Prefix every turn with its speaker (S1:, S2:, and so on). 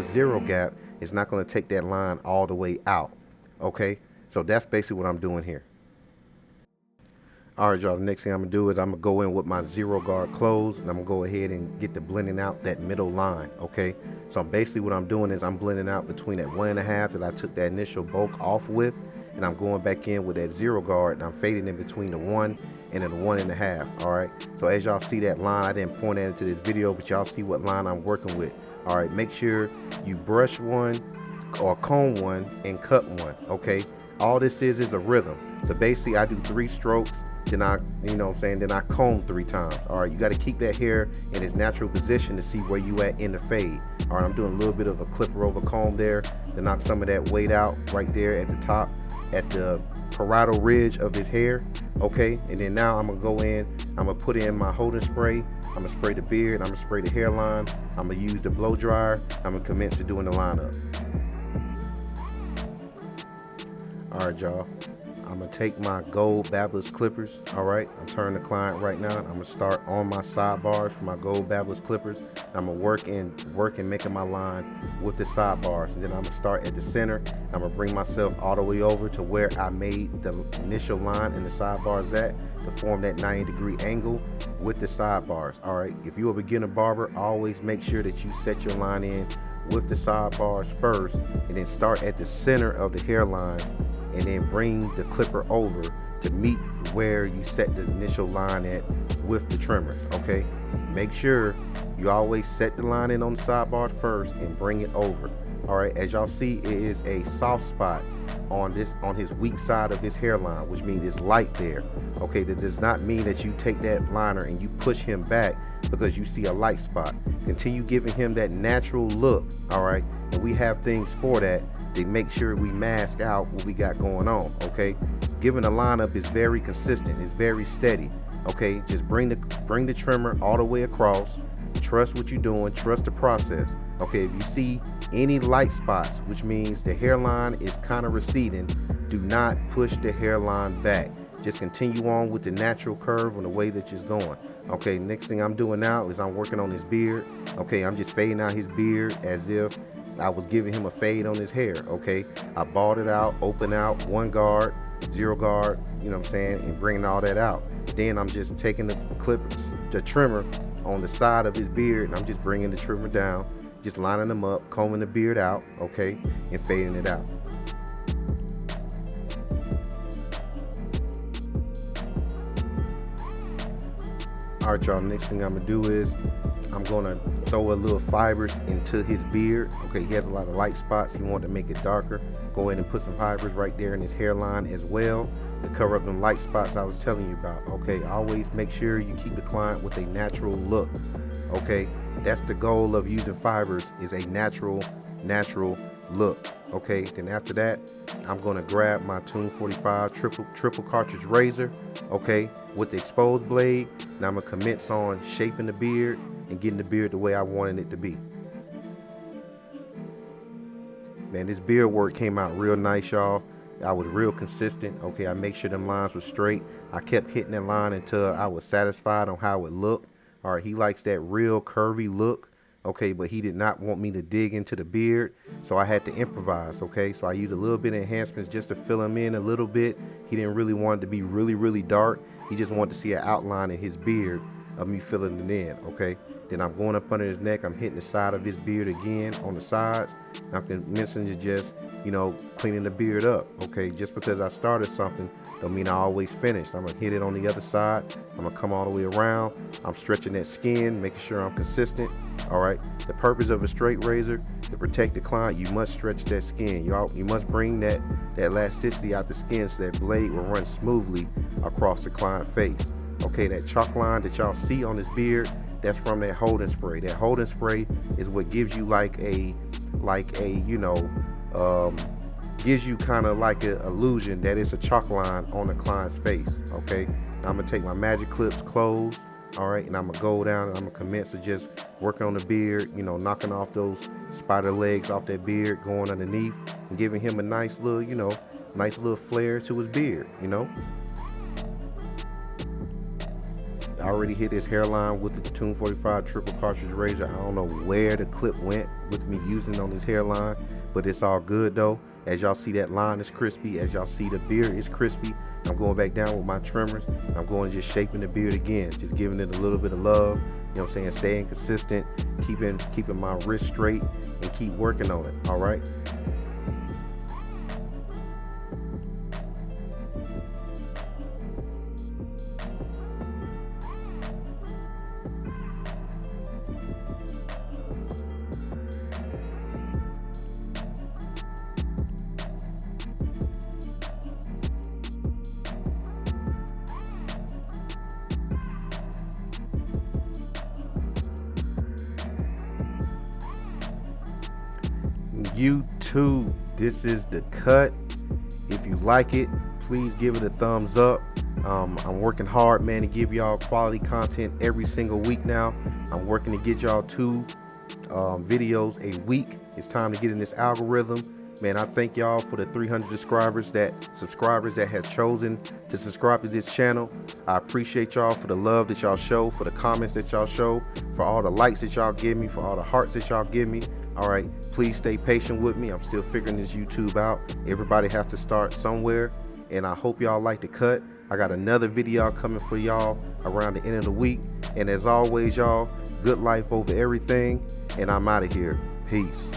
S1: zero gap, it's not going to take that line all the way out. Okay, so that's basically what I'm doing here. All right, y'all, the next thing I'm gonna do is I'm gonna go in with my zero guard closed, and I'm gonna go ahead and get the blending out that middle line. Okay, so basically what I'm doing is I'm blending out between that 1.5 that I took that initial bulk off with, and I'm going back in with that zero guard, and I'm fading in between the 1 and then the 1.5. All right, so as y'all see that line, I didn't point that into this video, but y'all see what line I'm working with. All right, make sure you brush one or comb one and cut one. Okay, all this is a rhythm. So basically I do 3 strokes, then I, you know what I'm saying, then I comb 3 times. All right, you got to keep that hair in its natural position to see where you at in the fade. All right, I'm doing a little bit of a clipper over comb there to knock some of that weight out right there at the top, at the parietal ridge of his hair. Okay, and then now I'm gonna go in, I'm gonna put in my holding spray, I'm gonna spray the beard, I'm gonna spray the hairline, I'm gonna use the blow dryer, I'm gonna commence to doing the lineup. All right, y'all, I'm gonna take my gold Babyliss clippers. All right, I'm turning the client right now. I'm gonna start on my sidebars for my gold Babyliss clippers. I'm gonna work and making my line with the sidebars, and then I'm gonna start at the center. I'm gonna bring myself all the way over to where I made the initial line in the sidebars at, to form that 90-degree angle with the sidebars. All right, if you're a beginner barber, always make sure that you set your line in with the sidebars first, and then start at the center of the hairline, and then bring the clipper over to meet where you set the initial line at with the trimmer. Okay, make sure you always set the line in on the sidebar first and bring it over. All right, as y'all see, it is a soft spot on his weak side of his hairline, which means it's light there. Okay, that does not mean that you take that liner and you push him back because you see a light spot. Continue giving him that natural look. All right, and we have things for that to make sure we mask out what we got going on. Okay, giving the lineup is very consistent, it's very steady. Okay, just bring the trimmer all the way across. Trust what you're doing, trust the process. Okay, if you see any light spots, which means the hairline is kind of receding, do not push the hairline back. Just continue on with the natural curve on the way that you're going. Okay, next thing I'm doing now is I'm working on his beard. Okay, I'm just fading out his beard as if I was giving him a fade on his hair. Okay, I balled it out, open out, 1 guard, 0 guard, you know what I'm saying, and bringing all that out. Then I'm just taking the trimmer on the side of his beard, and I'm just bringing the trimmer down, just lining them up, combing the beard out, okay, and fading it out. All right, y'all, next thing I'm gonna do is I'm gonna throw a little fibers into his beard. Okay, he has a lot of light spots, he wanted to make it darker. Go ahead and put some fibers right there in his hairline as well to cover up them light spots I was telling you about. Okay, always make sure you keep the client with a natural look. Okay, that's the goal of using fibers, is a natural look. Okay, then after that, I'm gonna grab my Tune 45 triple cartridge razor, okay, with the exposed blade, and I'm gonna commence on shaping the beard and getting the beard the way I wanted it to be. Man, this beard work came out real nice, y'all. I was real consistent. Okay, I make sure them lines were straight. I kept hitting that line until I was satisfied on how it looked. All right, he likes that real curvy look. Okay, but he did not want me to dig into the beard, so I had to improvise. Okay, so I used a little bit of enhancements just to fill him in a little bit. He didn't really want it to be really dark. He just wanted to see an outline in his beard of me filling it in. Okay, then I'm going up under his neck. I'm hitting the side of his beard again on the sides. I'm commencing to just, you know, cleaning the beard up. Okay, just because I started something don't mean I always finished. I'm gonna hit it on the other side. I'm gonna come all the way around. I'm stretching that skin, making sure I'm consistent. All right, the purpose of a straight razor, to protect the client, you must stretch that skin. You must bring that elasticity out the skin so that blade will run smoothly across the client face. Okay, that chalk line that y'all see on his beard, that's from that holding spray. That holding spray is what gives you like a you know, gives you kind of like an illusion that it's a chalk line on the client's face. Okay, I'm gonna take my magic clips closed. All right, and I'm gonna go down and I'm gonna commence to just working on the beard, you know, knocking off those spider legs off that beard, going underneath and giving him a nice little, you know, nice little flare to his beard, you know. already hit his hairline with the Tune 45 triple cartridge razor. I don't know where the clip went with me using on his hairline, but it's all good though. As y'all see, that line is crispy. As y'all see, the beard is crispy. I'm going back down with my trimmers. I'm going just shaping the beard again, just giving it a little bit of love. You know what I'm saying? Staying consistent, keeping my wrist straight, and keep working on it. All right. YouTube, this is the cut. If you like it, please give it a thumbs up. I'm working hard, man, to give y'all quality content every single week now. I'm working to get y'all 2 videos a week. It's time to get in this algorithm, man. I thank y'all for the 300 subscribers that have chosen to subscribe to this channel. I appreciate y'all for the love that y'all show, for the comments that y'all show, for all the likes that y'all give me, for all the hearts that y'all give me. All right, please stay patient with me. I'm still figuring this YouTube out. Everybody have to start somewhere, and I hope y'all like the cut. I got another video coming for y'all around the end of the week. And as always, y'all, good life over everything, and I'm out of here. Peace.